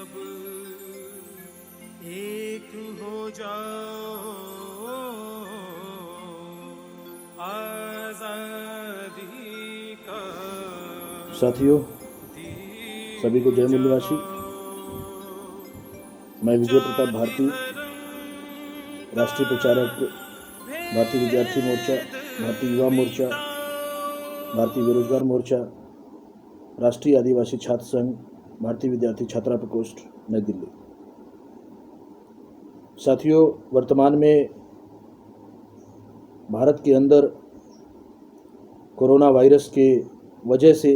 सब एक हो जाओ, आजादी का साथियों, सभी को जय मूल्यवासी। मैं विजय प्रताप भारती, राष्ट्रीय प्रचारक, भारतीय विद्यार्थी मोर्चा, भारतीय युवा मोर्चा, भारतीय बेरोजगार मोर्चा, राष्ट्रीय आदिवासी छात्र संघ, भारतीय विद्यार्थी छात्रा प्रकोष्ठ, नई दिल्ली। साथियों, वर्तमान में भारत के अंदर कोरोना वायरस के वजह से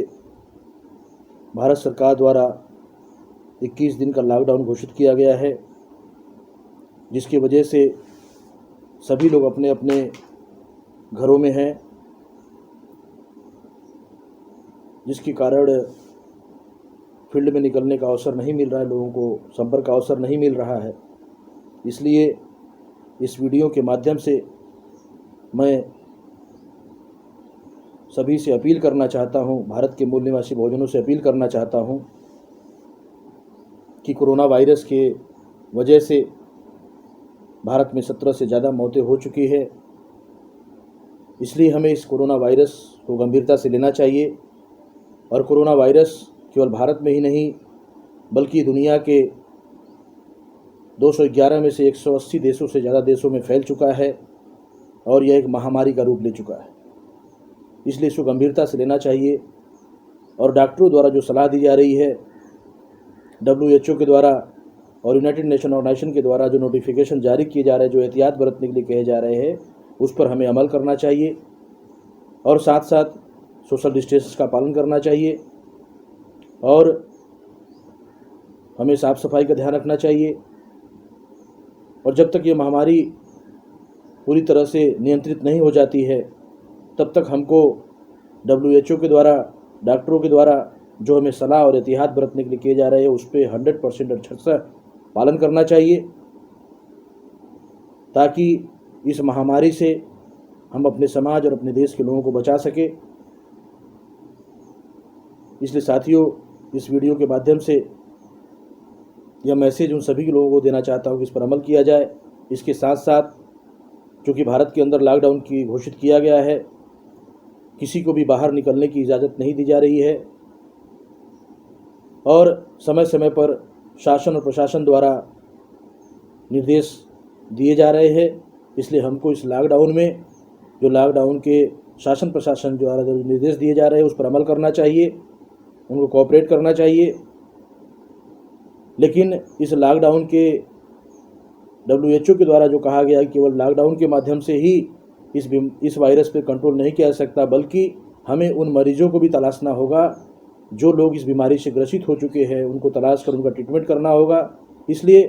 भारत सरकार द्वारा 21 दिन का लॉकडाउन घोषित किया गया है, जिसकी वजह से सभी लोग अपने अपने घरों में हैं, जिसके कारण फील्ड में निकलने का अवसर नहीं मिल रहा है, लोगों को संपर्क का अवसर नहीं मिल रहा है। इसलिए इस वीडियो के माध्यम से मैं सभी से अपील करना चाहता हूं, भारत के मूल निवासी बहुजनों से अपील करना चाहता हूं कि कोरोना वायरस के वजह से भारत में 17 से ज़्यादा मौतें हो चुकी है। इसलिए हमें इस कोरोना वायरस को गंभीरता से लेना चाहिए और कोरोना वायरस केवल भारत में ही नहीं बल्कि दुनिया के 211 में से 180 देशों से ज़्यादा देशों में फैल चुका है और यह एक महामारी का रूप ले चुका है। इसलिए इसको गंभीरता से लेना चाहिए और डॉक्टरों द्वारा जो सलाह दी जा रही है, WHO के द्वारा और यूनाइटेड नेशन ऑर्गेनाइजेशन के द्वारा जो नोटिफिकेशन जारी किए जा रहे हैं, जो एहतियात बरतने के लिए कहे जा रहे हैं, उस पर हमें अमल करना चाहिए और साथ साथ सोशल डिस्टेंस का पालन करना चाहिए और हमें साफ़ सफाई का ध्यान रखना चाहिए। और जब तक ये महामारी पूरी तरह से नियंत्रित नहीं हो जाती है, तब तक हमको WHO के द्वारा, डॉक्टरों के द्वारा जो हमें सलाह और एहतियात बरतने के लिए किए जा रहे हैं, उस पर 100% अच्छे पालन करना चाहिए, ताकि इस महामारी से हम अपने समाज और अपने देश के लोगों को बचा सके। इसलिए साथियों, इस वीडियो के माध्यम से यह मैसेज उन सभी लोगों को देना चाहता हूँ कि इस पर अमल किया जाए। इसके साथ साथ चूँकि भारत के अंदर लॉकडाउन की घोषित किया गया है, किसी को भी बाहर निकलने की इजाज़त नहीं दी जा रही है और समय समय पर शासन और प्रशासन द्वारा निर्देश दिए जा रहे हैं। इसलिए हमको इस लॉकडाउन में जो लॉकडाउन के शासन प्रशासन द्वारा जो निर्देश दिए जा रहे हैं, उस पर अमल करना चाहिए, उनको कोऑपरेट करना चाहिए। लेकिन इस लॉकडाउन के WHO के द्वारा जो कहा गया है, केवल लॉकडाउन के माध्यम से ही इस वायरस पर कंट्रोल नहीं किया जा सकता, बल्कि हमें उन मरीजों को भी तलाशना होगा जो लोग इस बीमारी से ग्रसित हो चुके हैं, उनको तलाश कर उनका ट्रीटमेंट करना होगा। इसलिए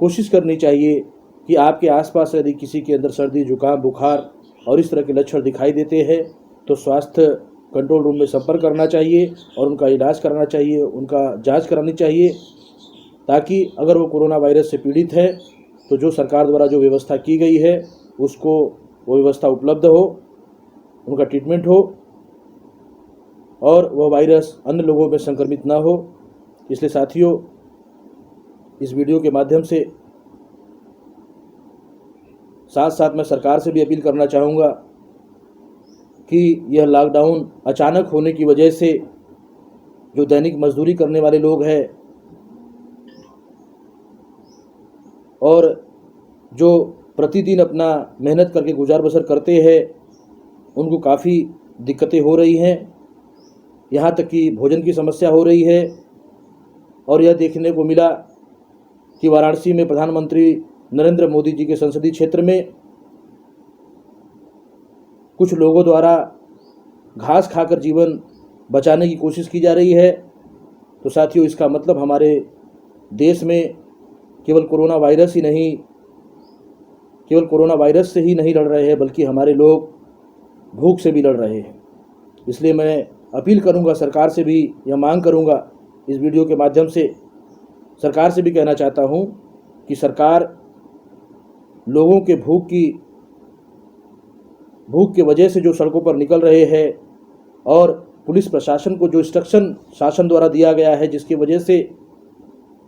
कोशिश करनी चाहिए कि आपके आसपास यदि किसी के अंदर सर्दी, जुकाम, बुखार और इस तरह के लक्षण दिखाई देते हैं तो स्वास्थ्य कंट्रोल रूम में संपर्क करना चाहिए और उनका इलाज कराना चाहिए, उनका जांच करानी चाहिए, ताकि अगर वो कोरोना वायरस से पीड़ित है तो जो सरकार द्वारा जो व्यवस्था की गई है उसको वो व्यवस्था उपलब्ध हो, उनका ट्रीटमेंट हो और वह वायरस अन्य लोगों में संक्रमित ना हो। इसलिए साथियों, इस वीडियो के माध्यम से साथ साथ मैं सरकार से भी अपील करना चाहूँगा कि यह लॉकडाउन अचानक होने की वजह से जो दैनिक मजदूरी करने वाले लोग हैं और जो प्रतिदिन अपना मेहनत करके गुजार बसर करते हैं, उनको काफ़ी दिक्कतें हो रही हैं, यहाँ तक कि भोजन की समस्या हो रही है। और यह देखने को मिला कि वाराणसी में प्रधानमंत्री नरेंद्र मोदी जी के संसदीय क्षेत्र में कुछ लोगों द्वारा घास खाकर जीवन बचाने की कोशिश की जा रही है। तो साथियों, इसका मतलब हमारे देश में केवल कोरोना वायरस से ही नहीं लड़ रहे हैं, बल्कि हमारे लोग भूख से भी लड़ रहे हैं। इसलिए मैं अपील करूंगा, सरकार से भी यह मांग करूंगा, इस वीडियो के माध्यम से सरकार से भी कहना चाहता हूं कि सरकार लोगों के भूख के वजह से जो सड़कों पर निकल रहे हैं और पुलिस प्रशासन को जो इंस्ट्रक्शन शासन द्वारा दिया गया है, जिसकी वजह से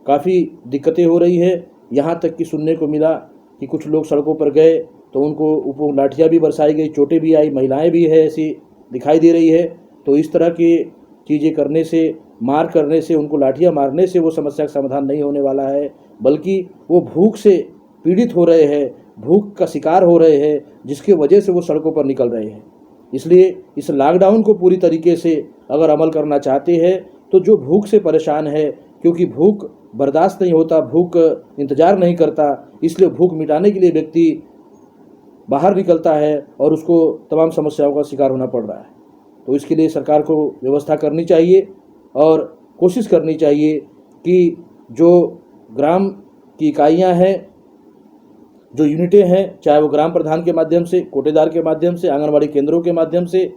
काफ़ी दिक्कतें हो रही है। यहाँ तक कि सुनने को मिला कि कुछ लोग सड़कों पर गए तो उनको ऊपर लाठियाँ भी बरसाई गई, चोटें भी आई, महिलाएं भी है ऐसी दिखाई दे रही है। तो इस तरह की चीज़ें करने से, मार करने से, उनको लाठियाँ मारने से वो समस्या का समाधान नहीं होने वाला है, बल्कि वो भूख से पीड़ित हो रहे हैं, भूख का शिकार हो रहे हैं, जिसकी वजह से वो सड़कों पर निकल रहे हैं। इसलिए इस लॉकडाउन को पूरी तरीके से अगर अमल करना चाहते हैं तो जो भूख से परेशान है, क्योंकि भूख बर्दाश्त नहीं होता, भूख इंतज़ार नहीं करता, इसलिए भूख मिटाने के लिए व्यक्ति बाहर निकलता है और उसको तमाम समस्याओं का शिकार होना पड़ रहा है। तो इसके लिए सरकार को व्यवस्था करनी चाहिए और कोशिश करनी चाहिए कि जो ग्राम की इकाइयां हैं, जो यूनिटें हैं, चाहे वो ग्राम प्रधान के माध्यम से, कोटेदार के माध्यम से, आंगनबाड़ी केंद्रों के माध्यम से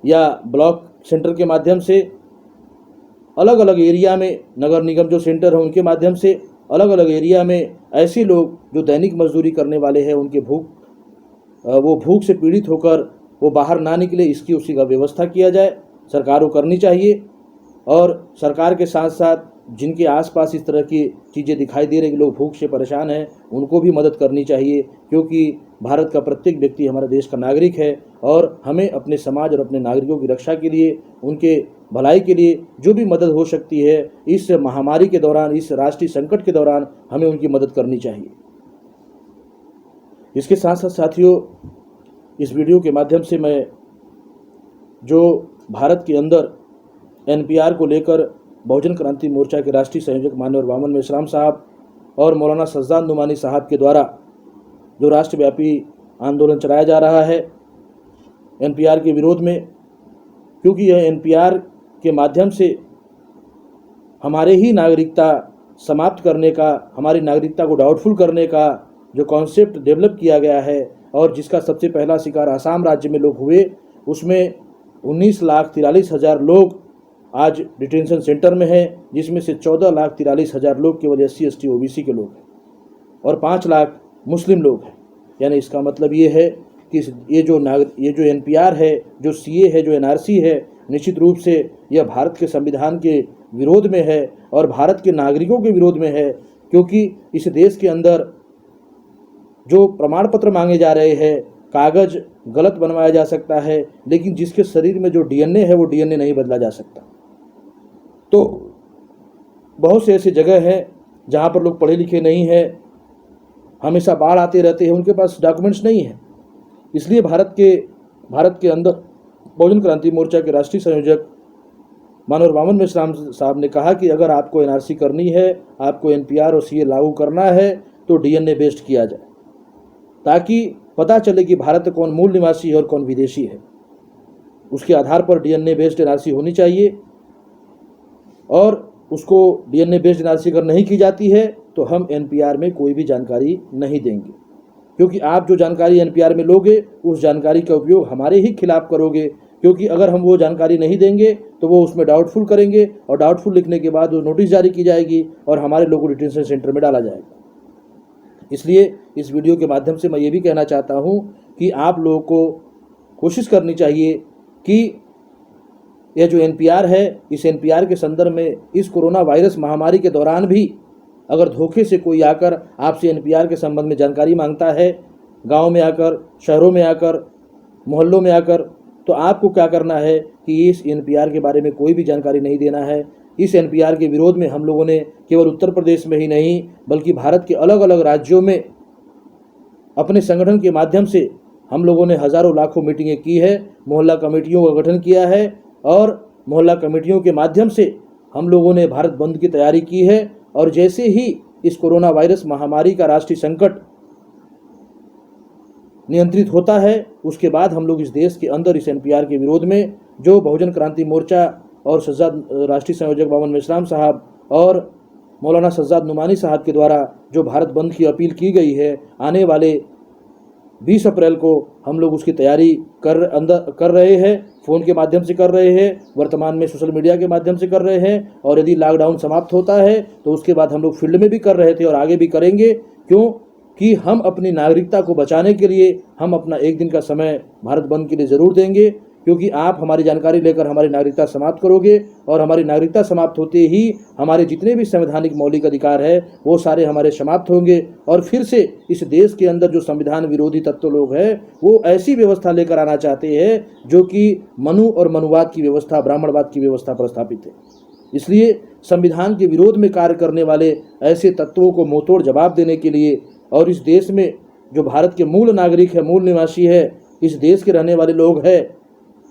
या ब्लॉक सेंटर के माध्यम से, अलग अलग एरिया में नगर निगम जो सेंटर हैं उनके माध्यम से, अलग अलग एरिया में ऐसे लोग जो दैनिक मजदूरी करने वाले हैं, उनके वो भूख से पीड़ित होकर वो बाहर ना निकले, इसकी उसी का व्यवस्था किया जाए, सरकार को करनी चाहिए। और सरकार के साथ साथ जिनके आसपास इस तरह की चीज़ें दिखाई दे रही, लोग भूख से परेशान हैं, उनको भी मदद करनी चाहिए, क्योंकि भारत का प्रत्येक व्यक्ति हमारे देश का नागरिक है और हमें अपने समाज और अपने नागरिकों की रक्षा के लिए, उनके भलाई के लिए जो भी मदद हो सकती है, इस महामारी के दौरान, इस राष्ट्रीय संकट के दौरान हमें उनकी मदद करनी चाहिए। इसके साथ साथ साथियों, इस वीडियो के माध्यम से मैं जो भारत के अंदर NPR को लेकर बहुजन क्रांति मोर्चा के राष्ट्रीय संयोजक माननीय वामन मेश्राम साहब और मौलाना सज्जाद नुमानी साहब के द्वारा जो राष्ट्रव्यापी आंदोलन चलाया जा रहा है NPR के विरोध में, क्योंकि यह NPR के माध्यम से हमारे ही नागरिकता समाप्त करने का, हमारी नागरिकता को डाउटफुल करने का जो कॉन्सेप्ट डेवलप किया गया है और जिसका सबसे पहला शिकार आसाम राज्य में लोग हुए, उसमें 19,43,000 लोग आज डिटेंशन सेंटर में हैं, जिसमें से 14,43,000 लोग केवल SC ST OBC के लोग हैं और 5 लाख मुस्लिम लोग हैं। यानी इसका मतलब ये है कि ये जो NPR है, जो CA है, जो NRC है, निश्चित रूप से यह भारत के संविधान के विरोध में है और भारत के नागरिकों के विरोध में है, क्योंकि इस देश के अंदर जो प्रमाण पत्र मांगे जा रहे हैं, कागज़ गलत बनवाया जा सकता है, लेकिन जिसके शरीर में जो DNA है वो DNA नहीं बदला जा सकता। तो बहुत से ऐसी जगह हैं जहाँ पर लोग पढ़े लिखे नहीं हैं, हमेशा बाढ़ आते रहते हैं, उनके पास डॉक्यूमेंट्स नहीं हैं। इसलिए भारत के अंदर बहुजन क्रांति मोर्चा के राष्ट्रीय संयोजक माननीय वामन मेश्राम साहब ने कहा कि अगर आपको NRC करनी है, आपको NPR और CA लागू करना है, तो DNA बेस्ड किया जाए, ताकि पता चले कि भारत में कौन मूल निवासी है और कौन विदेशी है। उसके आधार पर DNA बेस्ड NRC होनी चाहिए और उसको DNA बेस्ड NRC अगर नहीं की जाती है तो हम NPR में कोई भी जानकारी नहीं देंगे, क्योंकि आप जो जानकारी NPR में लोगे उस जानकारी का उपयोग हमारे ही खिलाफ करोगे, क्योंकि अगर हम वो जानकारी नहीं देंगे तो वो उसमें डाउटफुल करेंगे और डाउटफुल लिखने के बाद वो नोटिस जारी की जाएगी और हमारे लोगों को डिटेंशन सेंटर में डाला जाएगा। इसलिए इस वीडियो के माध्यम से मैं ये भी कहना चाहता हूँ कि आप लोगों को कोशिश करनी चाहिए कि यह जो NPR है, इस NPR के संदर्भ में इस कोरोना वायरस महामारी के दौरान भी अगर धोखे से कोई आकर आपसे NPR के संबंध में जानकारी मांगता है, गांव में आकर, शहरों में आकर, मोहल्लों में आकर, तो आपको क्या करना है कि इस NPR के बारे में कोई भी जानकारी नहीं देना है। इस NPR के विरोध में हम लोगों ने केवल उत्तर प्रदेश में ही नहीं बल्कि भारत के अलग अलग राज्यों में अपने संगठन के माध्यम से हम लोगों ने हज़ारों लाखों मीटिंगें की है, मोहल्ला कमेटियों का गठन किया है और मोहल्ला कमेटियों के माध्यम से हम लोगों ने भारत बंद की तैयारी की है। और जैसे ही इस कोरोना वायरस महामारी का राष्ट्रीय संकट नियंत्रित होता है, उसके बाद हम लोग इस देश के अंदर इस NPR के विरोध में जो बहुजन क्रांति मोर्चा और राष्ट्रीय संयोजक वामन मेश्राम साहब और मौलाना सज्जाद नुमानी साहब के द्वारा जो भारत बंद की अपील की गई है, आने वाले 20 अप्रैल को हम लोग उसकी तैयारी कर रहे हैं, फ़ोन के माध्यम से कर रहे हैं, वर्तमान में सोशल मीडिया के माध्यम से कर रहे हैं, और यदि लॉकडाउन समाप्त होता है तो उसके बाद हम लोग फील्ड में भी कर रहे थे और आगे भी करेंगे। क्यों कि हम अपनी नागरिकता को बचाने के लिए हम अपना एक दिन का समय भारत बंद के लिए ज़रूर देंगे, क्योंकि आप हमारी जानकारी लेकर हमारी नागरिकता समाप्त करोगे और हमारी नागरिकता समाप्त होते ही हमारे जितने भी संवैधानिक मौलिक अधिकार है वो सारे हमारे समाप्त होंगे और फिर से इस देश के अंदर जो संविधान विरोधी तत्व लोग हैं वो ऐसी व्यवस्था लेकर आना चाहते हैं जो कि मनु और मनुवाद की व्यवस्था, ब्राह्मणवाद की व्यवस्था पर स्थापित है। इसलिए संविधान के विरोध में कार्य करने वाले ऐसे तत्वों को मुंहतोड़ जवाब देने के लिए और इस देश में जो भारत के मूल नागरिक है, मूल निवासी है, इस देश के रहने वाले लोग हैं,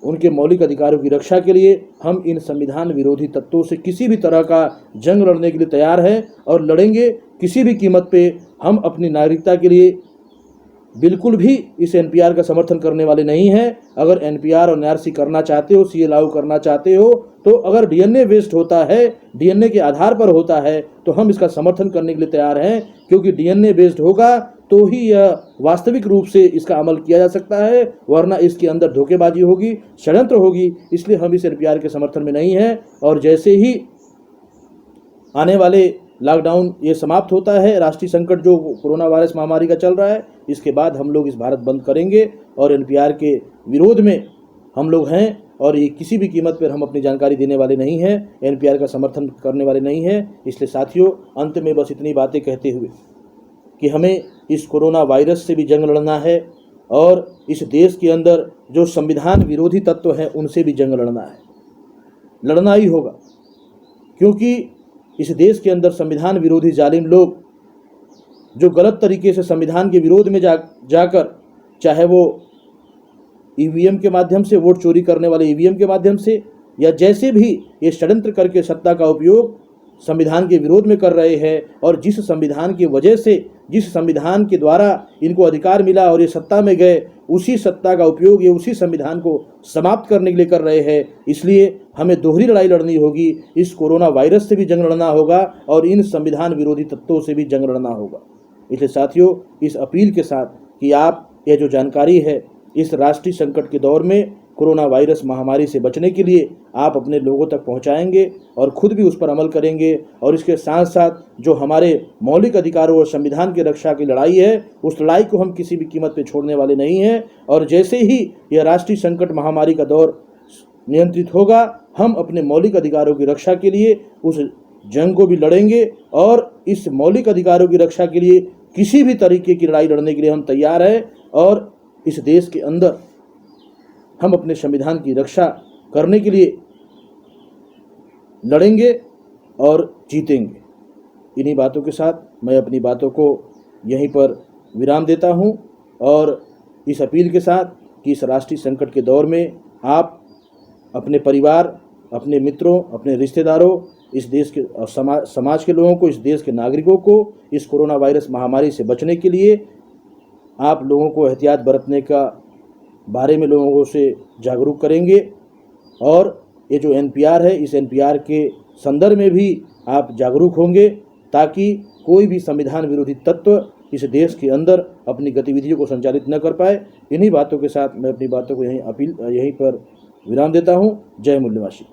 उनके मौलिक अधिकारों की रक्षा के लिए हम इन संविधान विरोधी तत्वों से किसी भी तरह का जंग लड़ने के लिए तैयार हैं और लड़ेंगे किसी भी कीमत पे। हम अपनी नागरिकता के लिए बिल्कुल भी इस एनपीआर का समर्थन करने वाले नहीं हैं। अगर एनपीआर और एनआरसी करना चाहते हो, सीए लागू करना चाहते हो, तो अगर डीएनए बेस्ड होता है, डीएनए के आधार पर होता है, तो हम इसका समर्थन करने के लिए तैयार हैं, क्योंकि डीएनए बेस्ड होगा तो ही यह वास्तविक रूप से इसका अमल किया जा सकता है, वरना इसके अंदर धोखेबाजी होगी, षड्यंत्र होगी। इसलिए हम इस एनपीआर के समर्थन में नहीं हैं। और जैसे ही आने वाले लॉकडाउन ये समाप्त होता है, राष्ट्रीय संकट जो कोरोना वायरस महामारी का चल रहा है, इसके बाद हम लोग इस भारत बंद करेंगे और एनपीआर के विरोध में हम लोग हैं और ये किसी भी कीमत पर हम अपनी जानकारी देने वाले नहीं हैं, एनपीआर का समर्थन करने वाले नहीं हैं। इसलिए साथियों, अंत में बस इतनी बातें कहते हुए कि हमें इस कोरोना वायरस से भी जंग लड़ना है और इस देश के अंदर जो संविधान विरोधी तत्व हैं उनसे भी जंग लड़ना है, लड़ना ही होगा। क्योंकि इस देश के अंदर संविधान विरोधी जालिम लोग जो गलत तरीके से संविधान के विरोध में जाकर, चाहे वो ईवीएम के माध्यम से, वोट चोरी करने वाले ईवीएम के माध्यम से, या जैसे भी ये षड्यंत्र करके सत्ता का उपयोग संविधान के विरोध में कर रहे हैं, और जिस संविधान की वजह से, जिस संविधान के द्वारा इनको अधिकार मिला और ये सत्ता में गए, उसी सत्ता का उपयोग ये उसी संविधान को समाप्त करने के लिए कर रहे हैं। इसलिए हमें दोहरी लड़ाई लड़नी होगी, इस कोरोना वायरस से भी जंग लड़ना होगा और इन संविधान विरोधी तत्वों से भी जंग लड़ना होगा। इसलिए साथियों, इस अपील के साथ कि आप यह जो जानकारी है, इस राष्ट्रीय संकट के दौर में कोरोना वायरस महामारी से बचने के लिए आप अपने लोगों तक पहुंचाएंगे और खुद भी उस पर अमल करेंगे। और इसके साथ साथ जो हमारे मौलिक अधिकारों और संविधान की रक्षा की लड़ाई है, उस लड़ाई को हम किसी भी कीमत पर छोड़ने वाले नहीं हैं। और जैसे ही यह राष्ट्रीय संकट महामारी का दौर नियंत्रित होगा, हम अपने मौलिक अधिकारों की रक्षा के लिए उस जंग को भी लड़ेंगे और इस मौलिक अधिकारों की रक्षा के लिए किसी भी तरीके की लड़ाई लड़ने के लिए हम तैयार हैं। और इस देश के अंदर हम अपने संविधान की रक्षा करने के लिए लड़ेंगे और जीतेंगे। इन्हीं बातों के साथ मैं अपनी बातों को यहीं पर विराम देता हूं और इस अपील के साथ कि इस राष्ट्रीय संकट के दौर में आप अपने परिवार, अपने मित्रों, अपने रिश्तेदारों, इस देश के समाज के लोगों को, इस देश के नागरिकों को इस कोरोना वायरस महामारी से बचने के लिए आप लोगों को एहतियात बरतने का बारे में लोगों से जागरूक करेंगे। और ये जो एनपीआर है, इस एनपीआर के संदर्भ में भी आप जागरूक होंगे ताकि कोई भी संविधान विरोधी तत्व इस देश के अंदर अपनी गतिविधियों को संचालित न कर पाए। इन्हीं बातों के साथ मैं अपनी बातों को यहीं पर विराम देता हूँ। जय मूल निवासी।